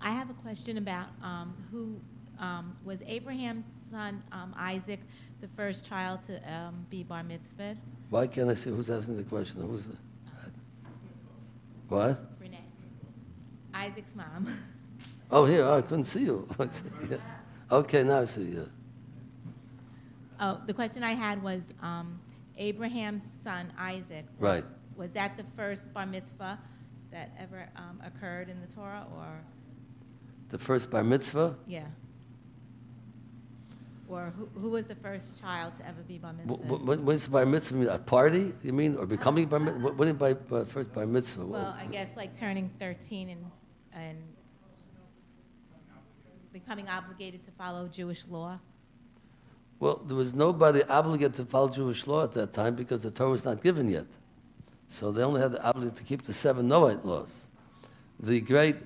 I have a question about who was Abraham's son Isaac the first child to be bar mitzvahed? Why can't I see who's asking the question? Who's the, what? Renee. Isaac's mom. Oh, here. Oh, I couldn't see you. Yeah. Okay, now I see you. Oh, the question I had was Abraham's son Isaac. Right. Was that the first bar mitzvah that ever occurred in the Torah, or? The first bar mitzvah? Yeah. Or who was the first child to ever be bar mitzvah? When's bar mitzvah mean? A party, you mean? Or becoming bar mitzvah? What do you mean by first bar mitzvah? Well, I guess like turning 13 and becoming obligated to follow Jewish law. Well, there was nobody obligated to follow Jewish law at that time because the Torah was not given yet. So they only had the obligation to keep the 7 Noahide laws. The great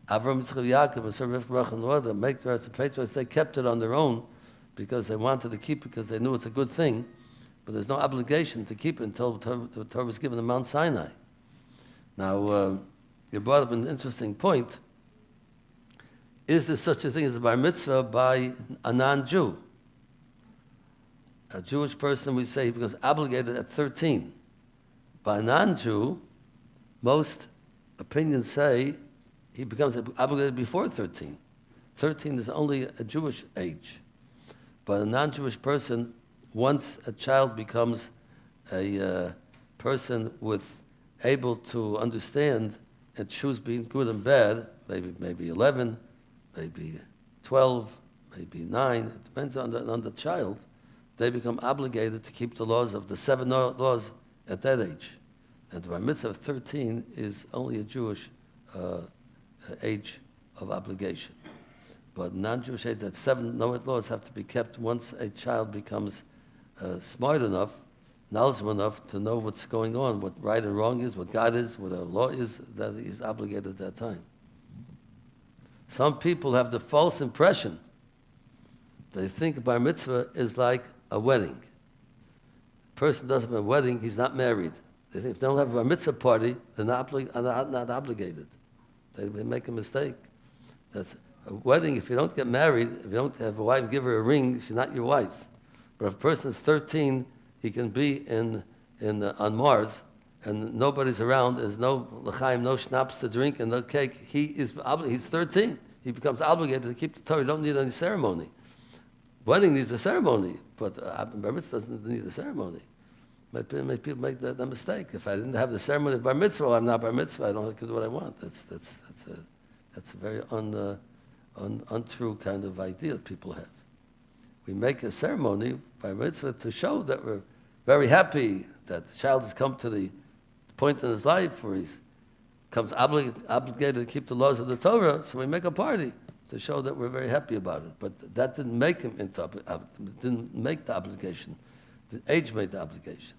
Avram, Yitzchak, Yaakov, and Sarah, Rivka, and Oorah, the matriarchs and patriarchs, they kept it on their own because they wanted to keep it because they knew it's a good thing. But there's no obligation to keep it until the Torah was given to Mount Sinai. Now, you brought up an interesting point. Is there such a thing as a bar mitzvah by a non-Jew? A Jewish person, we say, he becomes obligated at 13. By a non-Jew, most opinions say he becomes obligated before 13. 13 is only a Jewish age. But a non-Jewish person, once a child becomes a person able to understand and choose between good and bad, maybe 11, maybe 12, maybe 9, it depends on the child, they become obligated to keep the laws of the 7 laws at that age. And the bar mitzvah of 13 is only a Jewish age of obligation. But non-Jewish age, that 7 Noahide laws have to be kept once a child becomes smart enough, knowledgeable enough to know what's going on, what right and wrong is, what God is, what a law is, that he's obligated at that time. Some people have the false impression. They think bar mitzvah is like a wedding. A person doesn't have a wedding, he's not married. They think if they don't have a bar mitzvah party, they're not obligated. They make a mistake. That's a wedding. If you don't get married, if you don't have a wife and give her a ring, she's not your wife. But if a person is 13, he can be on Mars, and nobody's around. There's no l'chaim, no schnapps to drink, and no cake. He's 13. He becomes obligated to keep the Torah. You don't need any ceremony. Wedding needs a ceremony, but bar mitzvah doesn't need a ceremony. People make that mistake. If I didn't have the ceremony of bar mitzvah, I'm not bar mitzvah. I can do what I want. That's a very untrue kind of idea that people have. We make a ceremony by mitzvah to show that we're very happy that the child has come to the point in his life where he comes obligated to keep the laws of the Torah. So we make a party to show that we're very happy about it. But that didn't make him didn't make the obligation. The age made the obligation.